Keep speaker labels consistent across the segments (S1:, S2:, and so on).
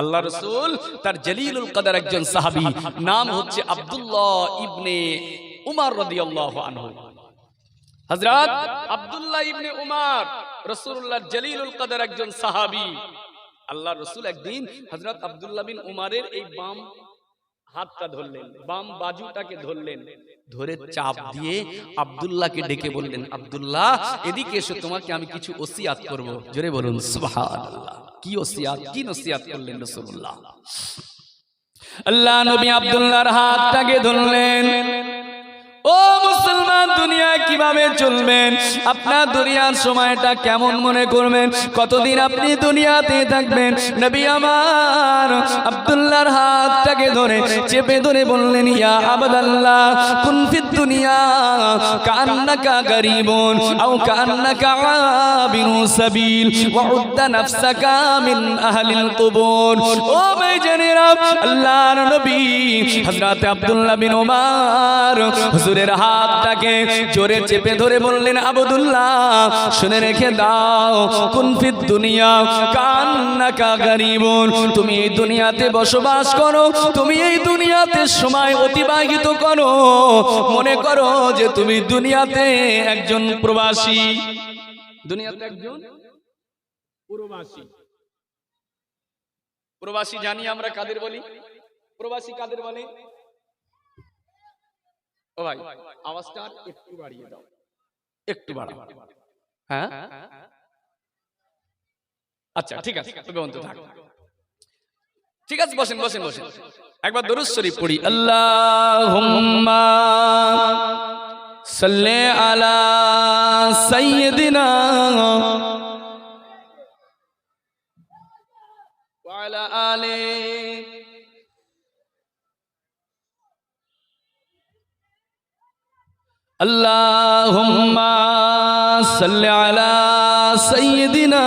S1: আল্লাহ রাসূল তার জলিলুল কদর একজন সাহাবী, নাম হচ্ছে আব্দুল্লাহ ইবনে উমর রাদিয়াল্লাহু আনহু। হযরত আব্দুল্লাহ ইবনে উমর রাসূলুল্লাহর জলিলুল কদর একজন সাহাবী। আল্লাহ রাসূল একদিন হযরত আব্দুল্লাহ বিন উমরের এই বাম হাতটা ধরলেন, বাম বাজুটাকে ধরলেন, ধরে চাপ দিয়ে আব্দুল্লাহকে ডেকে বললেন, আব্দুল্লাহ এদিকে এসো, তোমাকে আমি কিছু ওসিয়াত করব। জোরে বলুন সুবহানাল্লাহ। কি ওসিয়াত, কি নসিহত করলেন রাসূলুল্লাহ? আল্লাহ নবী আব্দুল্লাহর হাতটাকে ধরলেন। ও মুসলমান, দুনিয়ায় কিভাবে চলবেন? আপনার দুনিয়ার সময়টা কেমন মনে করবেন? কতদিন আপনি দুনিয়াতে থাকবেন? নবী আমার আব্দুল্লাহর হাতটাকে ধরে চেপে ধরে বললেন, ইয়া আবদাল্লাহ কুন ফিদ দুনিয়া কান্নাকা গরিবুন আও কান্নাকা আবিরু সাবিল ওয়া উদ্দা নাফসাকা মিন আহলিল কুবুর। ও ভাইজানেরা, আল্লাহর নবী হযরত আব্দুল্লাহ বিন উমর হুজুরের হাতটাকে জোরে চেপে ধরে বললেন, আব্দুল্লাহ শুনে রেখে দাও, কুন ফিদ দুনিয়া কান্নাকা গরিবুন, তুমি এই দুনিয়াতে বসবাস করো, তুমি এই দুনিয়াতে সময় অতিবাহিত করো, মনে করো যে তুমি দুনিয়াতে একজন প্রবাসী। দুনিয়াতে একজন প্রবাসী। প্রবাসী জানি আমরা কাদের বলি? প্রবাসী কাদের বলে? ও ভাই, আওয়াজটা একটু বাড়িয়ে দাও, একটু বাড়াও। হ্যাঁ আচ্ছা ঠিক আছে, তবে অন্তত থাক। ঠিক আছে, বসেন বসেন বসেন, একবার দরুদ শরীফ পড়ি। আল্লাহুম্মা সাল্লি আলা সাইয়্যিদিনা ওয়া আলা আলি আল্লাহুম্মা সাল্লি আলা সাইয়্যিদিনা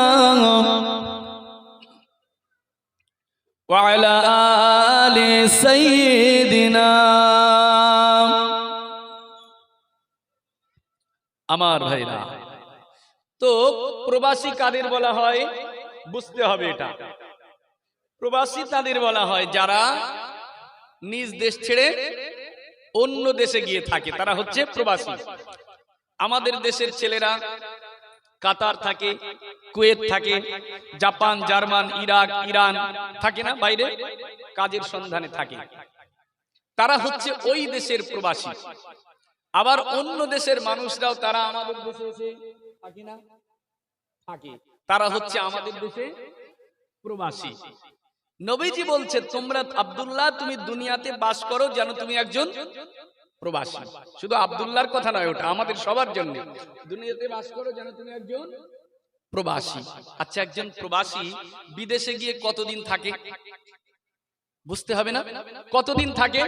S1: ওয়া আলা আলি সাইয়্যিদিনা। আমার ভাইরা, তো প্রবাসী কাদের বলা হয় বুঝতে হবে। এটা প্রবাসী তাদের বলা হয় যারা নিজ দেশ ছেড়ে অন্য দেশে গিয়ে থাকে, তারা হচ্ছে প্রবাসী। আমাদের দেশের ছেলেরা কাতার থাকে, কুয়েত থাকে, জাপান, জার্মান, ইরাক, ইরান থাকে না, বাইরে কাজের সন্ধানে থাকে, তারা হচ্ছে ওই দেশের প্রবাসী। আবার অন্য দেশের মানুষরাও তারা আমাদের দেশে এসে থাকে না, থাকে, তারা হচ্ছে আমাদের দেশে প্রবাসী। নবীজি বলছে, তোমরা আব্দুল্লাহ তুমি দুনিয়াতে বাস করো যেন তুমি একজন প্রবাসী। শুধু আব্দুল্লাহর কথা নয়, ওটা আমাদের সবার জন্য। দুনিয়াতে বাস করো যেন তুমি একজন প্রবাসী। আচ্ছা, একজন প্রবাসী বিদেশে গিয়ে কতদিন থাকে বুঝতে হবে না? কতদিন থাকে?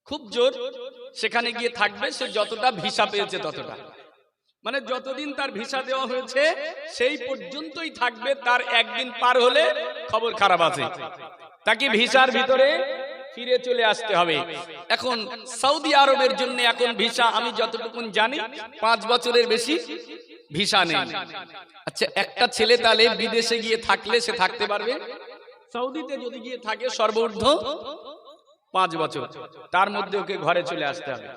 S1: খুব জোর সেখানে গিয়ে থাকবে, সে যতটা ভিসা পেয়েছে ততটা, মানে যতদিন তার ভিসা দেওয়া হয়েছে সেই পর্যন্তই থাকবে। তার একদিন পার হলে খবর খারাপ আছে, তাকে ভিসার ভিতরে ফিরে চলে আসতে হবে। এখন সৌদি আরবের জন্য এখন ভিসা আমি যতটুকু জানি 5 বছরের বেশি ভিসা নেই। আচ্ছা, একটা ছেলে তাহলে বিদেশে গিয়ে থাকলে সে থাকতে পারবে? সৌদিতে যদি গিয়ে থাকে সর্বোচ্চ 5 বছর, তার মধ্যে ওকে ঘরে চলে আসতে হবে।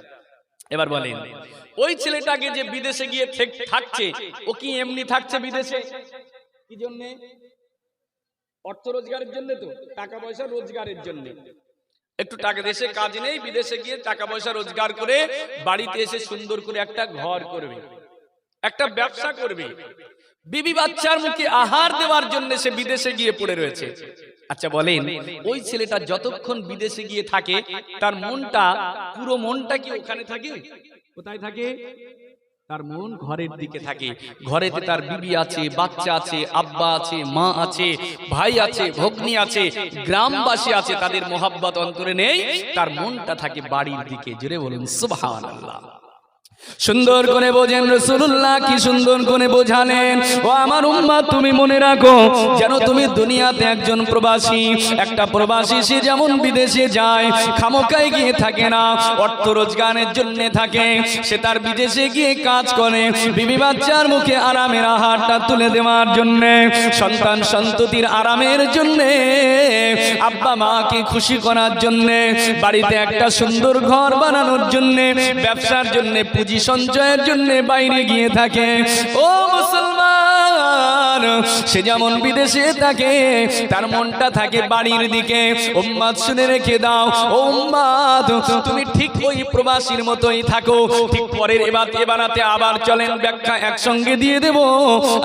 S1: এবার বলেন, ওই ছেলেটাকে যে বিদেশে গিয়ে থাকছে, ও কি এমনি থাকছে বিদেশে? কি জন্য? অর্থ রোজগারের জন্য, তো টাকা পয়সা রোজগারের জন্য। একটু টাকা, দেশে কাজ নেই, বিদেশে গিয়ে টাকা পয়সা রোজগার করে বাড়িতে এসে সুন্দর করে একটা ঘর করবে, একটা ব্যবসা করবে, বিবি বাচ্চার মুখে আহার দেওয়ার জন্য সে বিদেশে গিয়ে পড়ে রয়েছে। আচ্ছা বলেন, ওই ছেলেটা যতক্ষণ বিদেশে গিয়ে থাকে তার মনটা, পুরো মনটা কি ওখানে থাকে? কোথায় থাকে? তার মন ঘরের দিকে থাকে। ঘরেতে তার বিবি আছে, বাচ্চা আছে, আব্বা আছে, মা আছে, ভাই আছে, ভগ্নী আছে, গ্রামবাসী আছে, তাদের মোহাব্বত অন্তরে নেই, তার মনটা থাকে বাড়ির দিকে। জোরে বলুন সুবহানাল্লাহ। সুন্দর করে বোঝেন রাসূলুল্লাহ কি সুন্দর করে বোঝালেন। ও আমার উম্মত, তুমি মনে রাখো যেন তুমি দুনিয়াতে একজন প্রবাসী, একটা প্রবাসী সে যেমন বিদেশে যায় খামোকায় গিয়ে থাকে না, অর্থ রোজগারের জন্য থাকে, সে তার বিদেশে গিয়ে কাজ করে বিবি বাচ্চার মুখে আরামের আহারটা তুলে দেওয়ার জন্য, সন্তান সন্ততির আরামের জন্য, আব্বা মাকে খুশি করার জন্য, বাড়িতে একটা সুন্দর ঘর বানানোর জন্য, ব্যবসার জন্য, পুঁজি সঞ্চয়ের জন্য বাইরে গিয়ে থাকে। ও মুসলমান, সে যেমন বিদেশে থাকে তার মনটা থাকে বাড়ির দিকে। উম্মত শুনে রেখে দাও, ও উম্মত, তুমি ঠিক ওই প্রবাসীর মতোই থাকো। ঠিক পরের এবারাতে আবার চলেন ব্যাখ্যা একসঙ্গে দিয়ে দেব।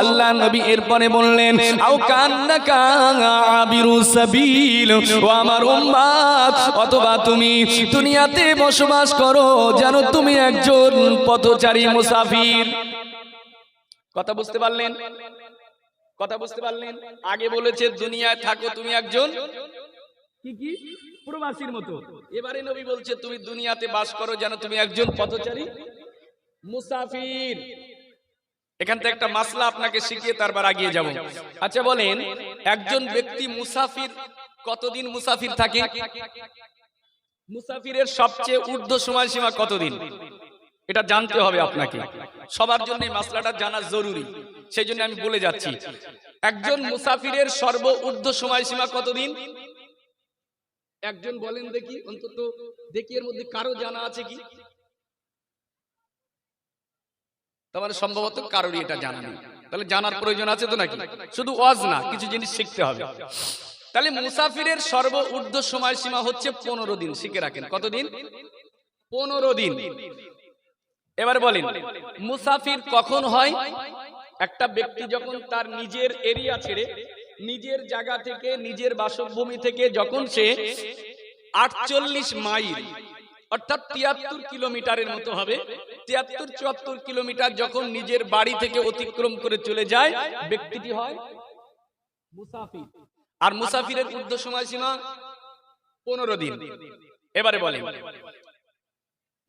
S1: আল্লাহ নবী এরপরে বললেন, আও কান্নাকা আবিরু সাবিল, ও আমার উম্মত, অথবা তুমি দুনিয়াতে বসবাস করো জানো তুমি একজন পথচারী মুসাফির। কথা বুঝতে পারলেন? কথা বুঝতে পারলেন? আগে বলেছে দুনিয়ায় থাকো তুমি একজন কি প্রবাসীর মতো, এবারে নবী বলছে তুমি দুনিয়াতে বাস করো যেন তুমি একজন পথচারী মুসাফির। এখান থেকে একটা মাসলা আপনাকে শিখিয়ে তারপর এগিয়ে যাব। আচ্ছা বলেন, একজন ব্যক্তি মুসাফির কতদিন মুসাফির থাকে? মুসাফিরের সবচেয়ে ঊর্ধ্ব সময়সীমা কতদিন? এটা জানতে হবে আপনাকে, সবার জন্য মাসলাটা জানা জরুরি, সেই জন্য আমি বলে যাচ্ছি। একজন মুসাফিরের সর্বোচ্চ সময়সীমা কতদিন? একজন বলেন দেখি, অন্তত দেখি এর মধ্যে কারো জানা আছে কি? তাহলে সম্ভবত কারোরই এটা জানা নেই। তাহলে জানার প্রয়োজন আছে তো নাকি? শুধু ওয়াজ না, কিছু জিনিস শিখতে হবে। তাহলে মুসাফিরের সর্বোচ্চ সময়সীমা হচ্ছে 15 দিন। শিখে রাখেন, কতদিন? 15 দিন। এবার বলেন, মুসাফির কখন হয়? একটা ব্যক্তি যখন তার নিজের এরিয়া ছেড়ে, নিজের জায়গা থেকে, নিজের বাসভূমি থেকে যখন সে 48 মাইল অর্থাৎ 73 কিলোমিটারের মতো হবে, 73-74 কিলোমিটার যখন নিজের বাড়ি থেকে অতিক্রম করে চলে যায়, ব্যক্তিটি হয় মুসাফির। আর মুসাফিরের ঊর্ধ্ব সময়সীমা 15 দিন। এবারে বলেন,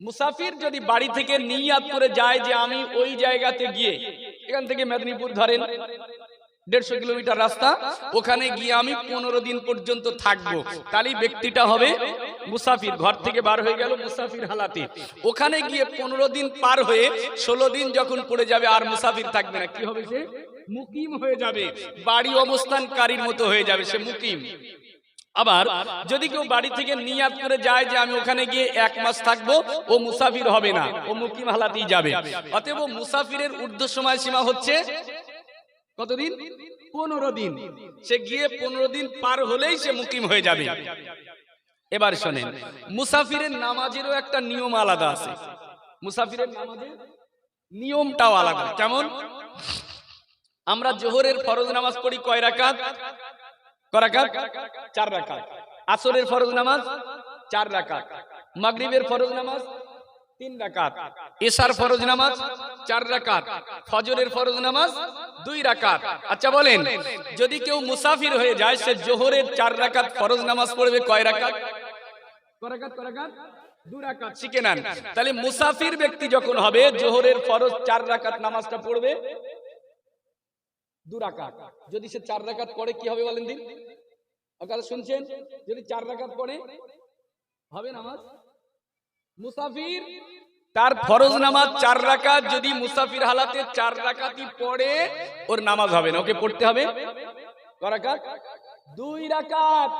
S1: মুসাফির যদি বাড়ি থেকে নিয়াত করে যায় যে আমি ওই জায়গাতে গিয়ে, এখান থেকে মেদিনীপুর ধরেন 150 কিলোমিটার রাস্তা, ওখানে গিয়ে আমি 15 দিন পর্যন্ত থাকবো, তাহলে ব্যক্তিটা হবে মুসাফির। ঘর থেকে বার হয়ে গেল মুসাফির হালাতে। ওখানে গিয়ে 15 দিন পার হয়ে 16 দিন যখন পড়ে যাবে আর মুসাফির থাকবে না, কি হবে? সে মুকিম হয়ে যাবে, বাড়ি অবস্থানকারীর মতো হয়ে যাবে, সে মুকিম। আবার যদি কেউ বাড়ি থেকে নিয়াত করে যায় যে আমি ওখানে গিয়ে 1 মাস থাকবো, ও মুসাফির হবে না, ও মুকিম হালাতেই যাবে। অতএব মুসাফিরের ঊর্ধ্ব সময়সীমা হচ্ছে কতদিন? 15 দিন। সে গিয়ে 15 দিন পার হলেই সে মুকিম হয়ে যাবে। এবার শোনেন, মুসাফিরের নামাজেরও একটা নিয়ম আলাদা আছে। মুসাফিরের নামাজের নিয়মটাও আলাদা। কেমন? আমরা জোহরের ফরজ নামাজ পড়ি কয় রাকাত? 4 রাকাত। আসরের ফরজ নামাজ 4 রাকাত। মাগরিবের ফরজ নামাজ 3 রাকাত। এশার ফরজ নামাজ 4 রাকাত। ফজরের ফরজ নামাজ 2 রাকাত। আচ্ছা বলেন, যদি কেউ মুসাফির হয়ে যায়, সে জোহরের 4 রাকাত ফরজ নামাজ পড়বে কয় রাকাত? 2 রাকাত। শিখে নেন। তাহলে মুসাফির ব্যক্তি যখন হবে, জোহরের ফরজ 4 রাকাত নামাজটা পড়বে 2 রাকাত। যদি সে 4 রাকাত পড়ে কি হবে বলেন দিন? আপনারা শুনছেন? যদি 4 রাকাত পড়ে হবে নামাজ মুসাফির। তার ফরজ নামাজ 4 রাকাত, যদি মুসাফির হালাতে 4 রাকাতই পড়ে, ওর নামাজ হবে না, ওকে পড়তে হবে কয় রাকাত? 2 রাকাত।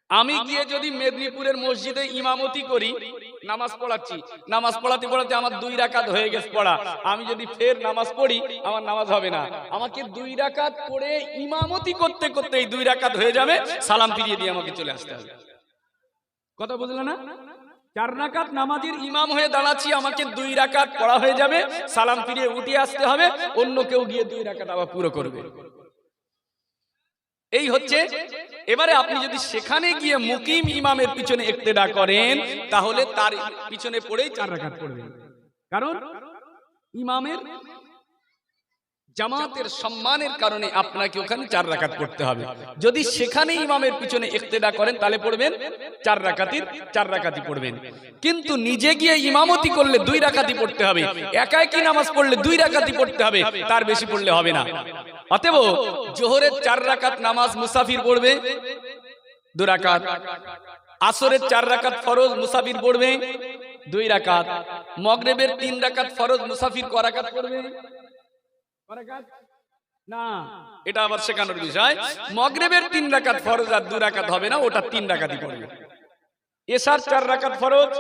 S1: আমি গিয়ে যদি মেদিনীপুরের মসজিদে ইমামতি করি, নামাজ পড়াচ্ছি, নামাজ পড়াতে পড়াতে আমার 2 রাকাত হয়ে গেছে পড়া, আমি যদি ফের নামাজ পড়ি, আমার নামাজ হবে না। আমাকে 2 রাকাত পড়ে ইমামতি করতে করতে এই 2 রাকাত হয়ে যাবে, সালাম ফিরিয়ে দিয়ে আমাকে চলে আসতে হবে। কথা বুঝলে না? 4 রাকাত নামাজের ইমাম হয়ে দাঁড়াচ্ছি, আমাকে 2 রাকাত পড়া হয়ে যাবে, সালাম ফিরিয়ে উঠে আসতে হবে, অন্য কেউ গিয়ে 2 রাকাত আবার পুরো করবে। এই হচ্ছে। এবারে আপনি যদি সেখানে গিয়ে মুকিম ইমামের পিছনে ইক্তেদা করেন, তাহলে তার পিছনে পড়েই 4 রাকাত পড়বেন। কারণ ইমামের জামাতের সম্মানের কারণে আপনাকে ওখানে 4 রাকাত পড়তে হবে। যদি সেখানে ইমামের পিছনে ইক্তেদা করেন তাহলে পড়বেন 4 রাকাতই পড়বেন। কিন্তু নিজে গিয়ে ইমামতি করলে 2 রাকাতই পড়তে হবে। একা একই নামাজ পড়লে 2 রাকাতই পড়তে হবে, তার বেশি পড়লে হবে না। অতএব জোহরের 4 রাকাত নামাজ মুসাফির পড়বে 2 রাকাত, আসরের 4 রাকাত ফরজ মুসাফির পড়বে 2 রাকাত, মাগরিবের 3 রাকাত ফরজ মুসাফির ক রাকাত পড়বে? না, এটা আবার শেখানোর বিষয়। মাগরিবের 3 রাকাত ফরজ আর 2 রাকাত হবে না, ওটা 3 রাকাতই পড়বে। এশার 4 রাকাত ফরজ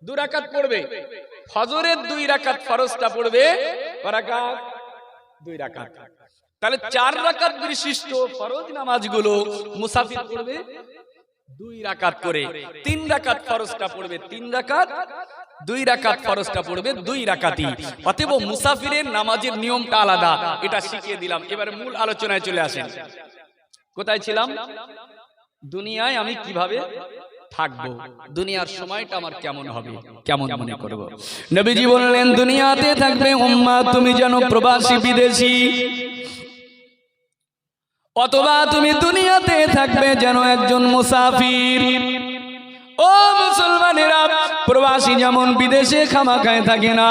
S1: 2 রাকাত পড়বে, ফজরের 2 রাকাত ফরজটা পড়বে ক রাকাত? 2 রাকাত। তাহলে 4 রাকাত বিশিষ্ট ফরজ নামাজগুলো মুসাফির পড়বে 2 রাকাত করে। 3 রাকাত ফরজটা পড়বে 3 রাকাত, 2 রাকাত ফরজটা পড়বে 2 রাকাতই। অতএব মুসাফিরের নামাজের নিয়মটা আলাদা, এটা শিখিয়ে দিলাম। এবারে মূল আলোচনায় চলে আসেন। কোথায় ছিলাম? দুনিয়ায় আমি কিভাবে থাকবো, দুনিয়ার সময়টা আমার কেমন হবে, কেমন মনে করব। নবীজি বললেন, দুনিয়াতে থাকবে উম্মাহ তুমি যেন প্রবাসী বিদেশী, অথবা তুমি দুনিয়াতে থাকবে যেন একজন মুসাফির। ও মুসলমানেরা, প্রবাসী যেমন বিদেশে খামাখায় থাকে না,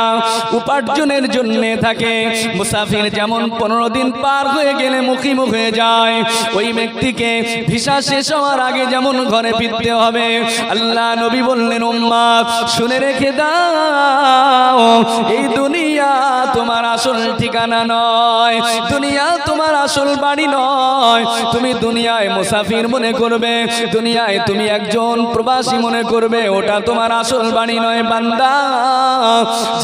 S1: উপার্জনের জন্য থাকে, মুসাফির যেমন 15 দিন পার হয়ে গেলে মুখিমুখ হয়ে যায়, ওই ব্যক্তিকে ভিসা শেষ হওয়ার আগে যেমন ঘরে ফিরতে হবে। আল্লাহ নবী বললেন, উম্মাহ শুনে রেখে দাও, এই দুনিয়া তোমার আসল ঠিকানা নয়, দুনিয়া তোমার আসল বাড়ি নয়। তুমি দুনিয়ায় মুসাফির মনে করবে, দুনিয়ায় তুমি একজন প্রবাসী মনে করবে, ওটা তোমার আসল বাড়ি নয় বান্দা।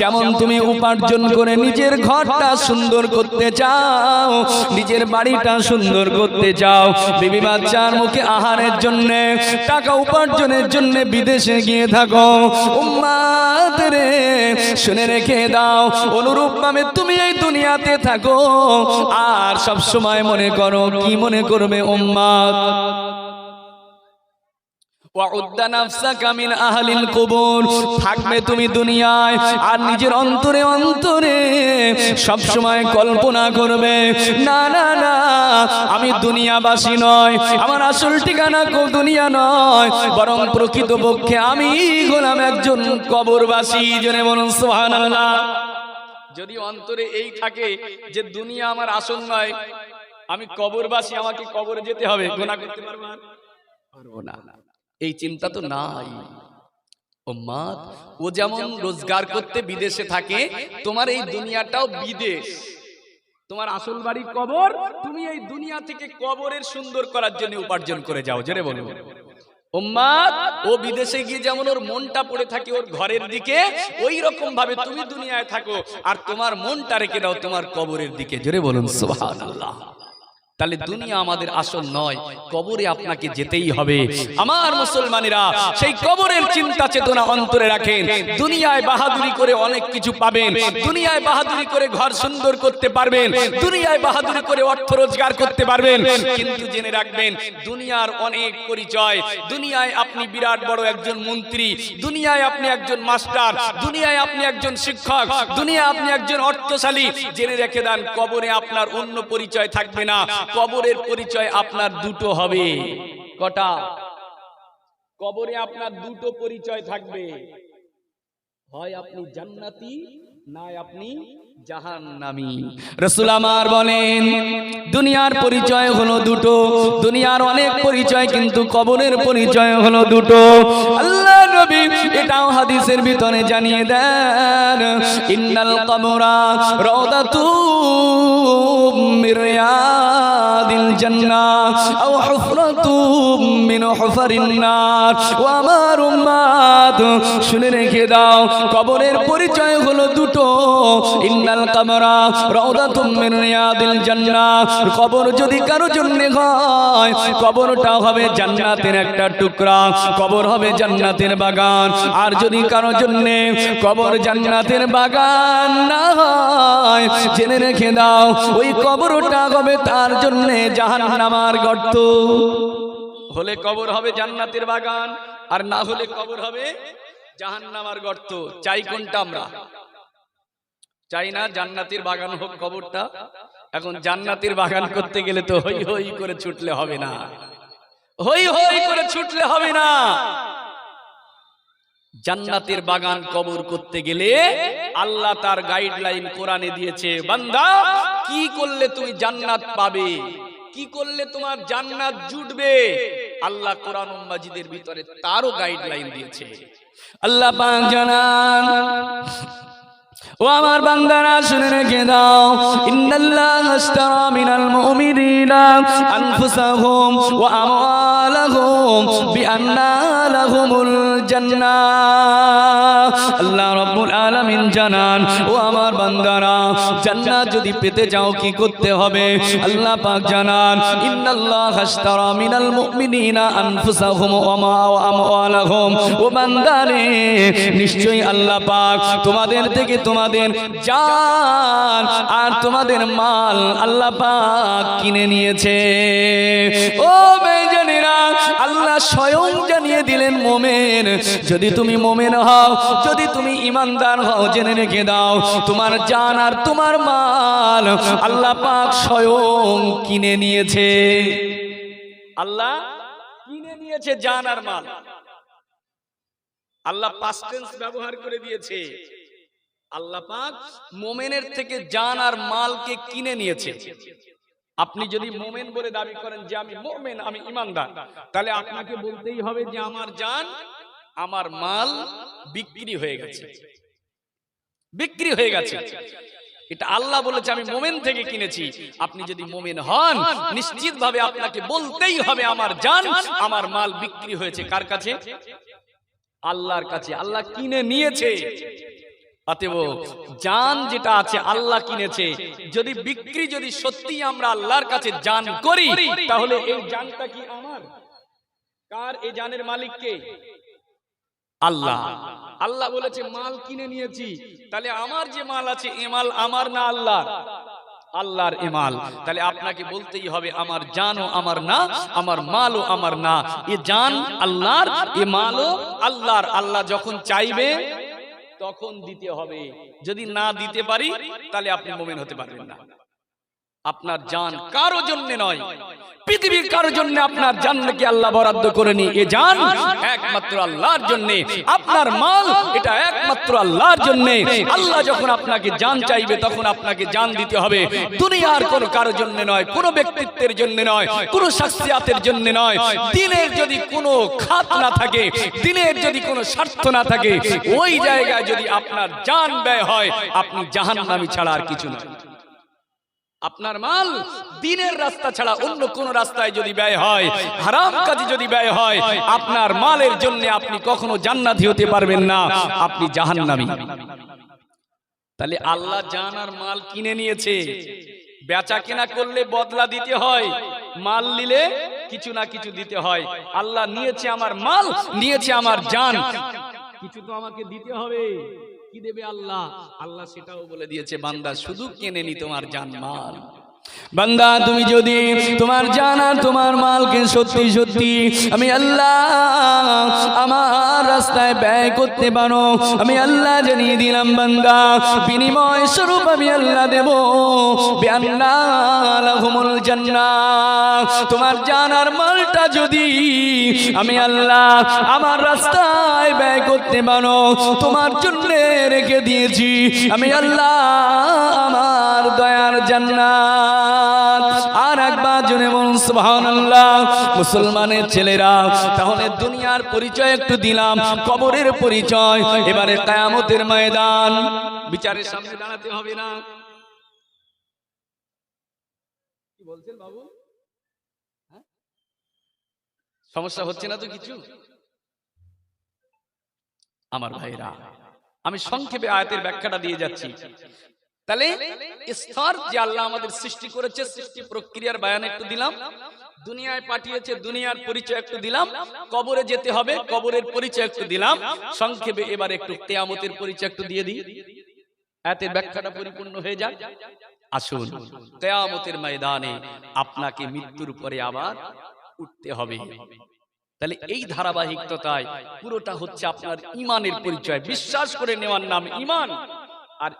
S1: যেমন তুমি উপার্জন করে নিজের ঘরটা সুন্দর করতে চাও, নিজের বাড়িটা সুন্দর করতে চাও, বিবি বাচ্চার মুখে আহারের জন্য, টাকা উপার্জনের জন্য বিদেশে গিয়ে থাকো, উম্মাত রে শুনে রেখে দাও, অনুরূপ ভাবে তুমি এই দুনিয়াতে থাকো আর সব সময় মনে করো, কি মনে করবে উম্মাত? থাকবে তুমি দুনিয়ায় আর নিজের অন্তরে অন্তরে সব সময় কল্পনা করবে, না না না, আমি দুনিয়াবাসী নয়, আমার আসল ঠিকানা দুনিয়া নয়, বরং প্রকৃতপক্ষে আমি হলাম একজন কবরবাসী। জনে বলুন সুবহানাল্লাহ। যদি অন্তরে এই থাকে যে দুনিয়া আমার আসল নয়, আমি কবরবাসী, আমাকে কবরে যেতে হবে, গুনাহ করতে পারবো না, এই চিন্তা তো নাই। উম্মাত, ও যেমন রোজগার করতে বিদেশে থাকে, তোমার এই দুনিয়াটাও বিদেশ, তোমার আসল বাড়ি কবর, তুমি এই দুনিয়া থেকে কবরের সুন্দর করার জন্য উপার্জন করে যাও। জোরে বলো উম্মাত, ও বিদেশে গিয়ে যেমন ওর মনটা পড়ে থাকে ওর ঘরের দিকে, ওই রকম ভাবে তুমি দুনিয়ায় থাকো আর তোমার মনটা রেখে দাও তোমার কবরের দিকে। জোরে বলুন সুবহানাল্লাহ। তাহলে দুনিয়া আমাদের আসল নয়, কবরে আপনাকে যেতেই হবে। আমার মুসলমানেরা, সেই কবরের চিন্তা চেতনা অন্তরে রাখেন। দুনিয়ায় বাহাদুরি করে অনেক কিছু পাবেন, দুনিয়ায় বাহাদুরি করে ঘর সুন্দর করতে পারবেন, দুনিয়ায় বাহাদুরি করে অর্থ রোজগার করতে পারবেন, কিন্তু জেনে রাখবেন দুনিয়ার অনেক পরিচয়। দুনিয়ায় আপনি বিরাট বড় একজন মন্ত্রী, দুনিয়ায় আপনি একজন মাস্টার, দুনিয়ায় আপনি একজন শিক্ষক, দুনিয়ায় আপনি একজন অর্থশালী। জেনে রেখে দেন, কবরে আপনার অন্য পরিচয় থাকবে না, কবরের পরিচয় আপনার দুটো হবে। কটা? কবরে আপনার দুটো পরিচয় থাকবে, হয় আপনি জান্নাতি, না আপনি জাহান্নামী। রাসূল আমার বলেন, দুনিয়ার পরিচয় হলো দুটো, দুনিয়ার অনেক পরিচয়, কিন্তু কবরের পরিচয় হলো দুটো। আল্লাহ নবী এটাও হাদিসের ভিতরে জানিয়ে দেন, ইন্নাল কবরা রাউদাতুম মির রিয়াদিল জান্নাহ আও হুফরাতুম মিন হুফারিন নার। ও আমার উম্মাত, শুনে রেখে দাও, কবরের পরিচয় হলো দুটো। ইন্নাল কবরা রাউদাতুম মিন রিয়াদিল জান্নাহ, কবর যদি কারো জন্য হয়, কবরটা হবে জান্নাতের একটা টুকরা, কবর হবে জান্নাতের বাগান। আর যদি কারো জন্য কবর জান্নাতের বাগান না হয়, জেনে রেখে দাও, ওই কবরটা হবে তার জন্য জাহান্নামের গর্ত। হলে কবর হবে জান্নাতের বাগান, আর না হলে কবর হবে জাহান্নামের গর্ত। চাই কোনটা আমরা? চাই না জান্নাতের বাগান হোক কবরটা। এখন জান্নাতের বাগান করতে গেলে তো হই হই করে ছুটলে হবে না, হই হই করে ছুটলে হবে না। জান্নাতের বাগান কবর করতে গেলে আল্লাহ তার গাইডলাইন কোরআনে দিয়েছে, বান্দা কি করলে তুমি জান্নাত পাবে, কি করলে তোমার জান্নাত জুটবে, আল্লাহ কোরআন মাজিদের ভিতরে তারও গাইডলাইন দিয়েছে। আল্লাহ পাক জানান, ও আমার বান্দারা শুনে রেখে দাও, ইন্নাল্লাহা আশতারা মিনাল মুমিনিনা আনফুসাহুম ওয়া আমওয়ালাহুম বিআন্না লাহুমুল জান্নাহ। আল্লাহ রাব্বুল আলামিন জানান, ও আমার বান্দারা জান্নাত যদি পেতে যাও কি করতে হবে? আল্লাহ পাক জানান, ইন্নাল্লাহা আশতারা মিনাল মুমিনিনা আনফুসাহুম ওয়া আমওয়ালাহুম। ও বান্দারে নিশ্চয়ই আল্লাহ পাক তোমাদের থেকে তোমাদের জান আর তোমাদের মাল আল্লাহ পাক কিনে নিয়েছে। ও বেজানেরা, আল্লাহ স্বয়ং জানিয়ে দিলেন মোমেন, যদি তুমি মোমেন হও, যদি তুমি ইমানদার হও, জেনে রেখে দাও তোমার জান আর তোমার মাল আল্লাহ পাক স্বয়ং কিনে নিয়েছে। আল্লাহ কিনে নিয়েছে জান আর মাল। আল্লাহ পাস্ট টেন্স ব্যবহার করে দিয়েছে। আল্লাহ পাক মোমেনের থেকে জান আর মালকে কিনে নিয়েছে। আপনি যদি মোমেন বলে দাবি করেন যে আমি মোমেন, আমি ইমানদার, তাহলে আপনাকে বলতেই হবে যে আমার জান আমার মাল বিক্রি হয়ে গেছে, বিক্রি হয়ে গেছে। এটা আল্লাহ বলেছে আমি মোমেন থেকে কিনেছি। আপনি যদি মোমেন হন, নিশ্চিতভাবে আপনাকে বলতেই হবে আমার জান আমার মাল বিক্রি হয়েছে। কার কাছে? আল্লাহর কাছে। আল্লাহ কিনে নিয়েছে। অতএব জান যেটা আছে আল্লাহ কিনেছে। যদি বিক্রি যদি সত্যি আমরা আল্লাহর কাছে জান করি, তাহলে এই জানটা কি আমার? কার? এই জানের মালিক কে? আল্লাহ। আল্লাহ বলেছে মাল কিনে নিয়েছি, তাহলে আমার যে মাল আছে এ মাল আমার না আল্লাহর? আল্লাহর এ মাল। তাহলে আপনাকে বলতেই হবে আমার জানও আমার না, আমার মালও আমার না। এ জান আল্লাহর, এ মালও আল্লাহর। আল্লাহ যখন চাইবে তখন দিতে হবে। যদি না দিতে পারি তাহলে আপনি মুমিন হতে পারবেন না। আপনার জান কারো জন্য নয়, পৃথিবীর কারো জন্য আপনার জানকে আল্লাহ বরাদ্দ করেনি। এ জান একমাত্র আল্লাহর জন্য। আপনার মাল এটা একমাত্র আল্লাহর জন্য। আল্লাহ যখন আপনাকে জান চাইবে তখন আপনাকে জান দিতে হবে। দুনিয়ার কোন কারো জন্য নয়, কোন ব্যক্তিত্বের জন্য নয়, কোন শাখসিয়াতের জন্য নয়। দিনের যদি কোনো খাত না থাকে, দিনের যদি কোনো স্বার্থ না থাকে, ওই জায়গায় যদি আপনার জান ব্যয় হয়, আপনি জাহান্নামী ছাড়া আর কিছু নয়। আপনার মাল দিনের রাস্তা ছাড়া অন্য কোন রাস্তায় যদি ব্যয় হয়, হারাম কাজে যদি ব্যয় হয়, আপনার মালের জন্য আপনি কখনো জান্নাতি হতে পারবেন না, আপনি জাহান্নামী। তাহলে আল্লাহ জান আর মাল কিনে নিয়েছে। বেচা কেনা করলে বদলা দিতে হয়, মাল নিলে কিছু না কিছু দিতে হয়। আল্লাহ নিয়েছে আমার মাল, নিয়েছে আমার জান, কিছু তো আমাকে দিতে হবে। কি দেবে আল্লাহ? আল্লাহ সেটাও বলে দিয়েছে, বান্দা শুধু কেনেনি তোমার জান মাল। বান্দা তুমি যদি তোমার জান আর তোমার মালকে সত্যি সত্যি আমি আল্লাহ আমার রাস্তায় ব্যয় করতে পারো, আমি আল্লাহ জানিয়ে দিলাম বান্দা বিনিময় স্বরূপ আমি আল্লাহ দেব বিআন্না লাহুমুল জান্নাহ। তোমার জান আর মালটা যদি আমি আল্লাহ আমার রাস্তায় ব্যয় করতে পারো, তোমার জন্য রেখে দিয়েছি আমি আল্লাহ আমার দয়ার জান্নাত। আর একবার জনে বলুন সুবহানাল্লাহ। মুসলমানের ছেলেরা, তাহলে দুনিয়ার পরিচয় একটু দিলাম, কবরের পরিচয়। এবারে কিয়ামতের ময়দান, বিচারের সামনে দাঁড়াতে হবে না। কি বলছেন বাবু? সমস্যা হচ্ছে না তো কিছু? আমার ভাইরা, আমি সংক্ষেপে আয়াতের ব্যাখ্যাটা দিয়ে যাচ্ছি। তাহলে স্তর যে আল্লাহ আমাদের সৃষ্টি করেছে, সৃষ্টি প্রক্রিয়ার বয়ান একটু দিলাম, দুনিয়ায় পাঠিয়েছে দুনিয়ার পরিচয় একটু দিলাম, কবরে যেতে হবে কবরের পরিচয় একটু দিলাম। সংক্ষেপে এবার একটু কিয়ামতের পরিচয় একটু দিয়ে দিই, আয়াতের ব্যাখ্যাটা পরিপূর্ণ হয়ে যাক। আসুন, কিয়ামতের ময়দানে আপনাকে মৃত্যুর পরে আবার উঠতে হবে। তাহলে এই ধারাবাহিকতায় পুরোটা হচ্ছে আপনার ঈমানের পরিচয়। বিশ্বাস করে নেওয়ার নাম ঈমান। আর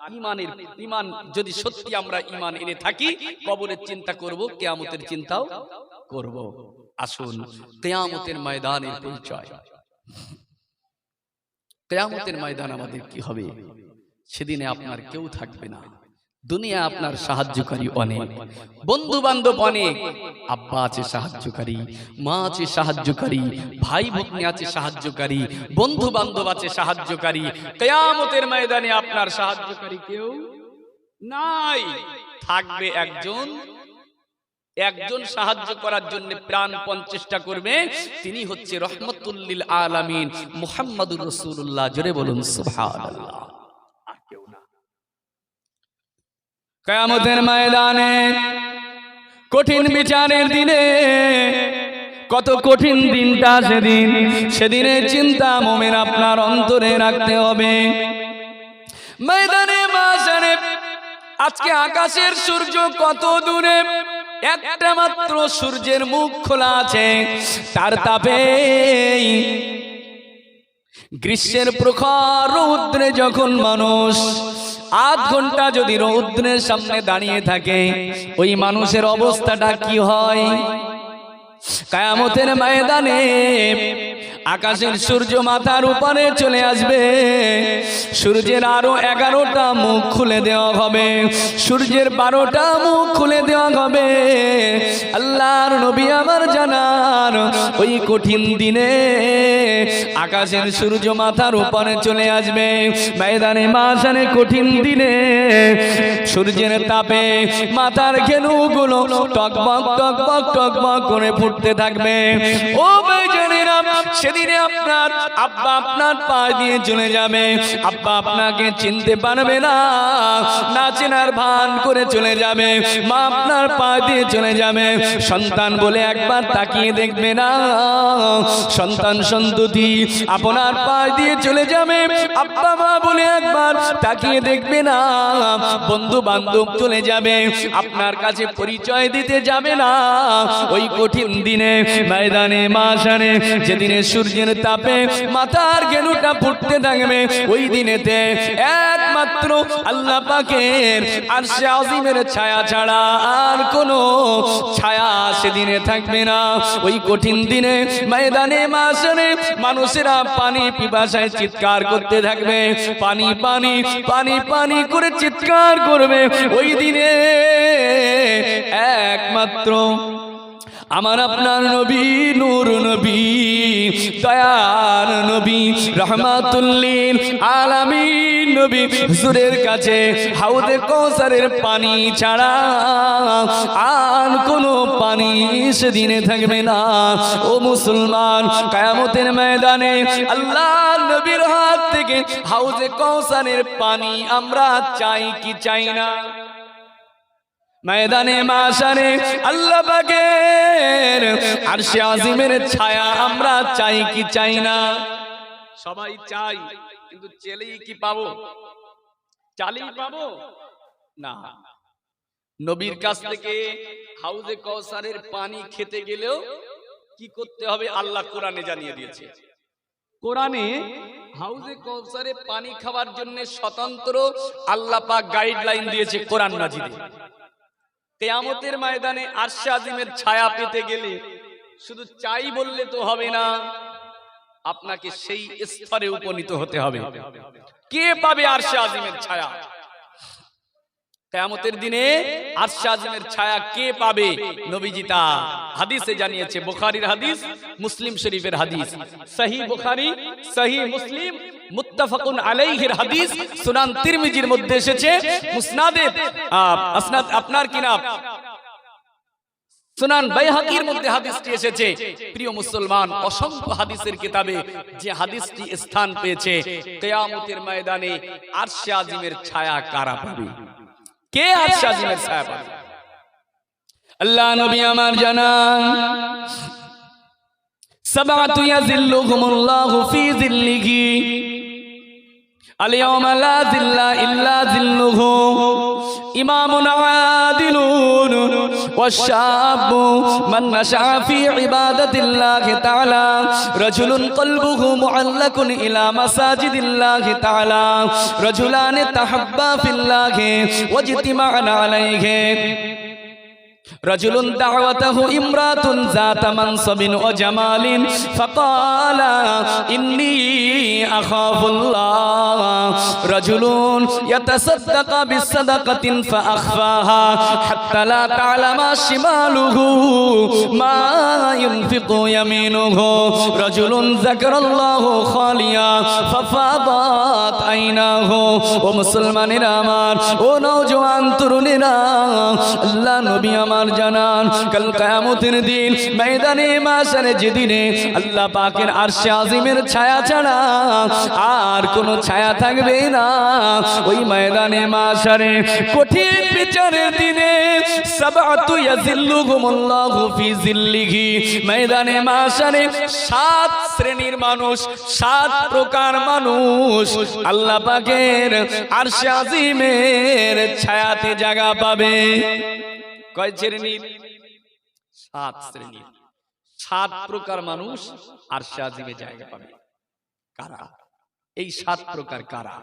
S1: ঈমান যদি সত্যি আমরা ঈমান এনে থাকি, কবরের চিন্তা করব, কিয়ামতের চিন্তাও করব। আসুন কিয়ামতের ময়দানের পরিচয়। কিয়ামতের ময়দান আমাদের কি হবে? সেদিনে আপনার কেউ থাকবে না। দুনিয়া আপনার সাহায্যকারী অনেক, বন্ধু বান্ধব অনেক, আব্বা আছে সাহায্যকারী, মা আছে সাহায্যকারী, ভাই ভগ্নী আছে সাহায্যকারী, বন্ধু বান্ধব আছে সাহায্যকারী। কিয়ামতের ময়দানে আপনার সাহায্যকারী কেউ নাই, থাকবে একজন সাহায্য করার জন্য প্রাণপণ চেষ্টা করবে, তিনি হচ্ছে রহমতুল লিল আলামিন মুহাম্মাদুর রাসূলুল্লাহ। জোরে বলুন সুবহানাল্লাহ। আর কেউ না। কিয়ামতের ময়দানে কঠিন বিচারের দিনে, কত কঠিন দিনটা সেদিনের চিন্তা মুমিন আপনার অন্তরে রাখতে হবে। ময়দানে মাশারে আজকে আকাশের সূর্য কত দূরে, একটা মাত্র সূর্যের মুখ খোলা আছে, তার তাপে গ্রীষ্মের প্রখর রৌদ্রে যখন মানুষ আধ ঘন্টা যদি রৌদ্রের সামনে দাঁড়িয়ে থাকে, ওই মানুষের অবস্থাটা কি হয়? কিয়ামতের ময়দানে আকাশের সূর্য মাথার উপরে চলে আসবে, সূর্যের আরো 11টা মুখ খুলে দেওয়া হবে, সূর্যের 12টা মুখ খুলে দেওয়া হবে। আল্লাহর নবী আমার জানান, ওই কঠিন দিনে আকাশের সূর্য মাথার উপরে চলে আসবে। ময়দানে মাশারে কঠিন দিনে সূর্যের তাপে মাথার ঘেনুগুলো টকবক টকবক টকবক করে ফুটতে থাকবে। ও ভাইজানেরা, সেদিনে আপনার আব্বা আপনার পা দিয়ে চলে যাবে, আব্বা আপনাকে চিনতে পারবে না, না চেনার ভান করে চলে যাবে। মা আপনার পা দিয়ে চলে যাবে, সন্তান বলে একবার তাকিয়ে দেখবে না। সন্তান সন্ততি আপনার পা দিয়ে চলে যাবে, আব্বা মা বলে একবার তাকিয়ে দেখবে না। বন্ধু বান্ধব চলে যাবে, আপনার কাছে পরিচয় দিতে যাবে না। ওই কঠিন দিনে ময়দানে মাশারে যেদিনে সূর্যের তাপে মাথার ঘেনুটা ফুটতে থাকবে, ওই দিনেতে একমাত্র আল্লাহ পাকের আরশে আজিমের ছায়া ছাড়া আর কোনো ছায়া সেদিনে থাকবে না। ওই কঠিন দিনে ময়দানে মাশারে মানুষেরা পানি পিপাসায় চিৎকার করতে থাকবে, পানি পানি পানি পানি করে চিৎকার করবে। ওই দিনে একমাত্র আমার আপনার নবী, নূর নবী, দয়ার নবী, রহমাতুল লিল আলামিন নবী হুজুরের কাছে হাউজে কাউসারের পানি ছাড়া আর কোনো পানি সেদিনে থাকবে না। ও মুসলমান, কিয়ামতের ময়দানে আল্লাহর নবীর হাত থেকে হাউজে কাউসারের পানি আমরা চাই কি চাই না? ময়দানে মাশারে আল্লাহ পাকের আরশে আজিমের ছায়া আমরা চাই কি চাই না? সবাই চাই, কিন্তু চেলেই কি পাবো? চালেই পাবো না। নবীর কাছ থেকে হাউজে কাউসারের পানি খেতে গেলেও কি করতে হবে আল্লাহ কোরআনে জানিয়ে দিয়েছে। কোরআনে হাউজে কাউসারে পানি খাওয়ার জন্য স্বতন্ত্র আল্লাহ পাক গাইডলাইন দিয়েছে কোরআন মাজিদে। কিয়ামতের ময়দানে আরশে আজিমের ছায়া পেতে গেলে শুধু চাই বললে তো হবে না, আপনাকে সেই স্তরে উপনীত হতে হবে। কে পাবে আরশে আজিমের ছায়া? কিয়ামতের দিনে আরশে আজিমের ছায়া কে পাবে? নবীজি তা হাদিসে জানিয়েছে। বুখারীর হাদিস, মুসলিম শরীফের হাদিস, সহিহ বুখারী, সহিহ মুসলিম, মুত্তাফাকুন আলাইহির হাদিস, সুনান তিরমিজির মধ্যে এসেছে, মুসনাদে আসনাদ আপনার কি নাম সুনান বাইহাকির মধ্যে হাদিসটি এসেছে। প্রিয় মুসলমান, অসংখ্য হাদিসের কিতাবে যে হাদিসটি স্থান পেয়েছে, কিয়ামতের ময়দানে আরশে আজিমের ছায়া কারা পাবে? কে আরশে আজিমের ছায়া পাবে? আল্লাহ নবী আমার জানান, সাবাতু ইয়াজিল্লুহুমুল্লাহু ফি যিল্লিহি আল-ইয়াওমা লা যিল্লা ইল্লা যিল্লুহু, ইমামুন আদিলুন والشاب من نشأ في عبادة الله تعالى رجل قلبه معلق إلى مساجد الله تعالى رجلان تحبا في الله واجتمعا عليه رجل دعوته امرأة ذات منصب وجمال فقال إني أخاف الله رجل يتصدق بالصدقة فأخفاها حتى لا تعلم شماله ما ينفق يمينه رجل ذكر الله خاليا ففاضت عيناه ومسلمان আমার ও নওজোয়ান তরুণীরা আল্লাহ নবী আমার জানান কাল কিয়ামতের দিন ময়দানে মাশারে যেদিনে আল্লাহ পাকের আরশে আজিমের ছায়া ছাড়া আর কোনো ছায়া থাকবে না ওই ময়দানে মাশারে কঠিন বিচারের দিনে সাবাতু ইয়াজিল্লুহুমুল্লাহু ফি জিল্লিহি ময়দানে মাশারে সাত শ্রেণীর মানুষ সাত প্রকার মানুষ আল্লাহ পাকের আরশে আজিমের ছায়াতে জায়গা পাবে কয় শ্রেণীর সাত শ্রেণীর সাত প্রকার মানুষ আরশে আজিমে জায়গা পাবে কারা এই সাত প্রকার কারা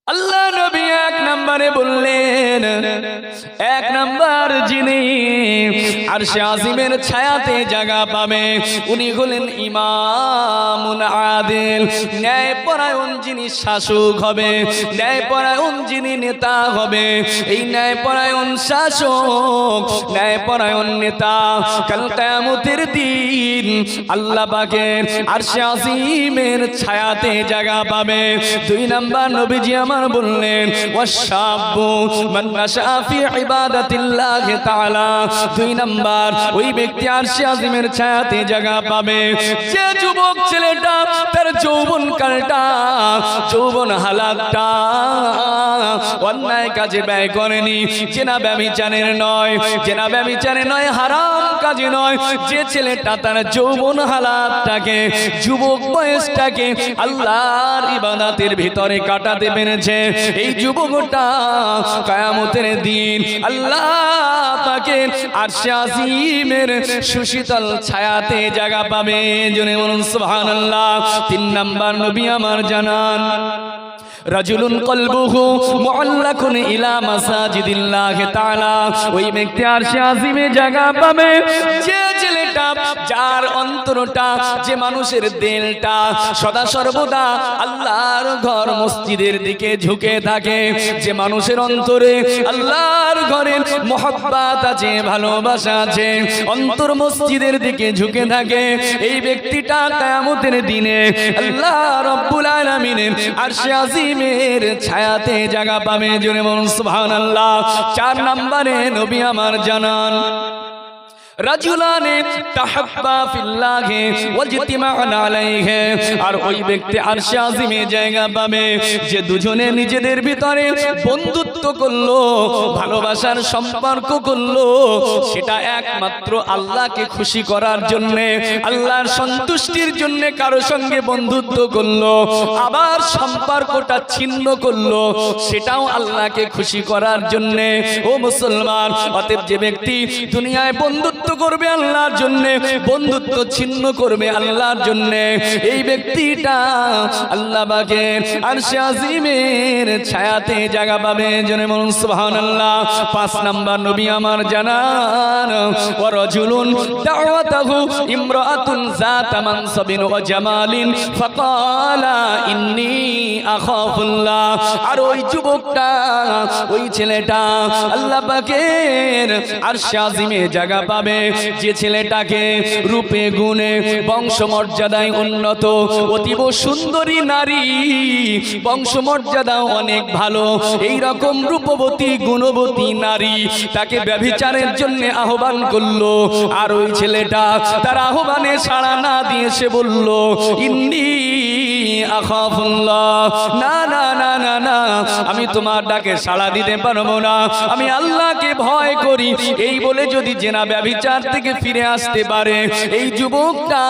S1: আল্লাহ নবী এক নম্বরে বললেন এক নম্বর যিনি আরশে আজিমের ছায়াতে জায়গা পাবে উনি হলেন ইমামুন আদিল ন্যায়পরায়ণ যিনি শাসক হবে ন্যায়পরায়ণ যিনি নেতা হবে এই ন্যায়পরায়ণ শাসক ন্যায়পরায়ণ নেতা কাল কিয়ামতের দিন আল্লাহ পাকের আরশে আজিমের ছায়াতে জায়গা পাবে দুই নম্বর নবীজি বললেন ওয়াশাবু মান নাশা ফি ইবাদাতিল্লাহি তাআলা দুই নাম্বার ওই ব্যক্তি আরশে আজিমের ছায়াতে জায়গা পাবে যে যুবক ছেলেটা তার যৌবন কালটা যৌবন হালাতটা অন্যায় কাজে ব্যয় করেনি জেনা ব্যভিচারের নয় হারাম কাজে নয় যে ছেলেটা তার যৌবন হালাতটাকে যুবক বয়সটাকে আল্লাহর ইবাদতের ভিতরে কাটাতে পেরেছে এই যুবকটা কিয়ামতের দিন আল্লাহ পাকের আরশে আজিমের সুশীতল ছায়াতে জায়গা পাবে জোরে বলুন সুবহানাল্লাহ তিন নাম্বার নবী আমার জানান রাজুলুন কলবুহু মুআল্লাকুন ইলা মাসাজিদিল্লাহি তাআলা ওই ব্যক্তি আরশে আজিমে জায়গা পাবে যে ছেলেটা যার অন্তরটা যে মানুষের দিলটা সদা সর্বদা আল্লাহর ঘর মসজিদের দিকে ঝুঁকে থাকে যে মানুষের অন্তরে আল্লাহর ঘরের মহব্বত আছে ভালোবাসা আছে অন্তর মসজিদের দিকে ঝুঁকে থাকে এই ব্যক্তিটা কিয়ামতের দিনে আল্লাহ রাব্বুল আলামিনের আরশে আজিম ছায়াতে জায়গা পাবে জোরে বলুন সুবহানাল্লাহ চার নম্বরে নবী আমার জানান রাজুলানে তাহাব্বা ফিল্লাহি ওয়াজতিমাআন আলাইহি আর ওই ব্যক্তি আরশে আজিমে জায়গা পাবে যে দুজনে নিজেদের ভিতরে বন্ধুত্ব করলো ভালোবাসার সম্পর্ক করলো সেটা একমাত্র আল্লাহকে খুশি করার জন্য আল্লাহর সন্তুষ্টির জন্য কারো সঙ্গে বন্ধুত্ব করলো আবার সম্পর্কটা ছিন্ন করলো সেটাও আল্লাহকে খুশি করার জন্য ও মুসলমান অতএব যে ব্যক্তি দুনিয়ায় বন্ধুত্ব করবে আল্লাহর জন্য বন্ধুত্ব ছিন্ন করবে আল্লাহর জন্য এই ব্যক্তিটা আল্লাহ পাকের আরশে আজিমের ছায়াতে জায়গা পাবে জোরে বলুন সুবহানাল্লাহ পাঁচ নাম্বার নবী আমার জানান ওয়া রাজুলুন দাওয়াতাহু ইমরাআতুন যাতা মানসাবিন ওয়া জামালিন ফাকালা ইন্নী আখাফুল্লাহ আর ওই যুবকটা ওই ছেলেটা আল্লাহ পাকের আরশে আজিমে জায়গা পাবে যে ছেলেটাকে রূপে গুণে বংশমর্যাদায় উন্নত অতীব সুন্দরী নারী বংশমর্যাদা অনেক ভালো এই রকম রূপবতী গুণবতী নারী তাকে ব্যভিচারের জন্য আহ্বান করলো আর ওই ছেলেটা তার আহ্বানে সাড়া না দিয়ে সে বলল ইন্নী আখাফুল্লাহ, না না না না না, আমি তোমার ডাকে সাড়া দিতে পারবো না, আমি আল্লাহকে ভয় করি। এই বলে যদি জেনা ব্যভিচার থেকে ফিরে আসতে পারে এই যুবকটা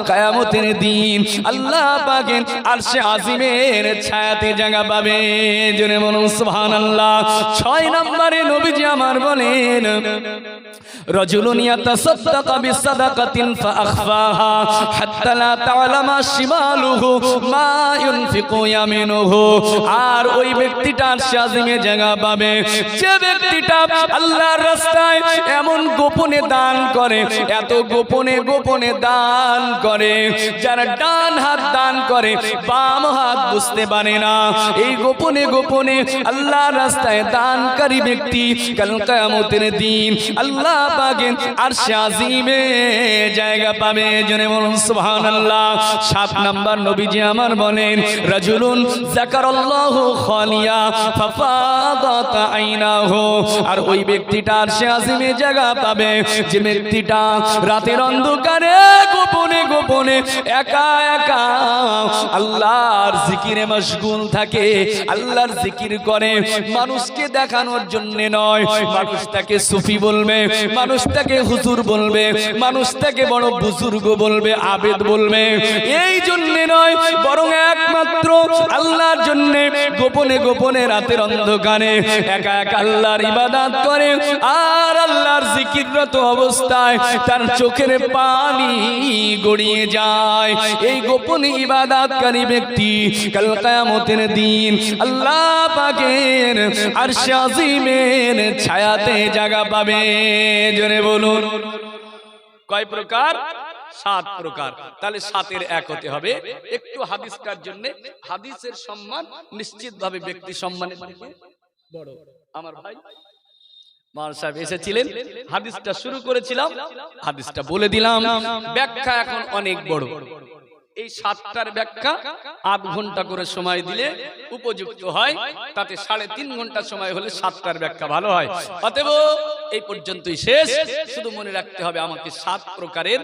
S1: কিয়ামতের দিন আল্লাহ পাকের আরশে আজিমের ছায়াতে জায়গা পাবে। জোরে বলুন সুবহানাল্লাহ। 6 নম্বরে নবীজি আমার বলেন, রাজুলুন ইয়াতাসাদ্দাকু বিসাদাকাতিন ফাআখফাহা হাত্তা লা তা'লামা শিমালুহু মা ইউনফিকু ইয়ামিনুহু। আর ওই ব্যক্তিটা আরশে আজিমে জায়গা পাবে যে ব্যক্তিটা আল্লাহর রাস্তায় এমন গোপনে দান করে, এত গোপনে গোপনে দান করে, যারা ডান হাত দান করে বাম হাত বুঝতে পারে না, এই গোপনে গোপনে আল্লাহর রাস্তায় দানকারী ব্যক্তি কাল কিয়ামতের দিন আল্লাহ পাকের আরশে আজিমে জায়গা পাবে। জোরে বলুন সুবহানাল্লাহ। 7 নাম্বার নবীজি আমার বলেন, রাজুলুন যাকারাল্লাহু খালিয়া ফাফাদাত আইনাহু। আর ওই ব্যক্তিটা আরশে আজিমে জায়গা পাবে যে ব্যক্তিটা রাতের অন্ধকারে গোপনে গোপনে একা একা আল্লাহর জিকিরে মশগুল থাকে, আল্লাহর জিকির করে, মানুষকে দেখানোর জন্য নয়। মানুষ তাকে সুফি বলবে, মানুষ তাকে হুজুর বলবে, মানুষ তাকে বড় বুজুর্গ বলবে, আবেদ বলবে, এই জন্য নয়, বরং একমাত্র আল্লাহর জন্য গোপনে গোপনে রাতের অন্ধকারে একা একা আল্লাহর ইবাদত করে আর আল্লাহর জিকিররত অবস্থায় তার চোখের পানি গড়িয়ে যায়। এই গোপনে ইবাদতকারী ব্যক্তি কাল কিয়ামতের দিন আল্লাহ পাকের আরশে আজিমের ছায়াতে জায়গা পাবে। জোরে বলুন। কয় প্রকার? 7 প্রকার। তাহলে 7-এর 1 হতে হবে। একটু হাদিসটার জন্য, হাদিসের সম্মান নিশ্চিতভাবে ব্যক্তি সম্মানের থেকে বড়। আমার ভাই মাওলানা সাহেব এসেছিলেন, হাদিসটা শুরু করেছিলাম, হাদিসটা বলে দিলাম, ব্যাখ্যা এখন অনেক বড়। এই 7টার ব্যাখ্যা 8 ঘন্টা করে সময় দিলে উপযুক্ত হয়, তাতে 3.5 ঘন্টা সময় হলে 7টার ব্যাখ্যা ভালো হয়। অতএব এই পর্যন্তই শেষ। শুধু মনে রাখতে হবে আমাকে 7 প্রকারের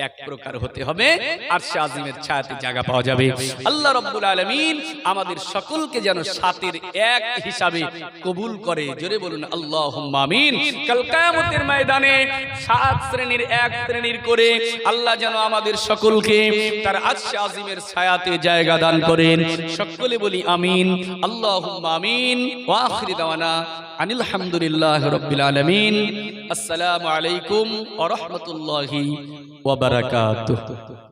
S1: 1 প্রকার হতে হবে, আরশে আজিমের ছায়াতে জায়গা পাওয়া যাবে। আল্লাহ রাব্বুল আলামিন আমাদের সকলকে যেন 7-এর 1 হিসাবে কবুল করে। জোরে বলুন আল্লাহুম্মা আমিন। কাল কিয়ামতের ময়দানে 7 শ্রেণীর 1 শ্রেণীর করে আল্লাহ যেন আমাদের সকলকে তার আরশে আজিমের ছায়াতে জায়গা দান করেন। সকলে বলি আমিন, আল্লাহুম্মা আমিন। ওয়া আখিরু দাওয়ানা আনিল হামদুলিল্লাহি রাব্বিল আলামিন। আসসালামু আলাইকুম ওয়া রাহমাতুল্লাহি ওয়া বারাকাতুহু।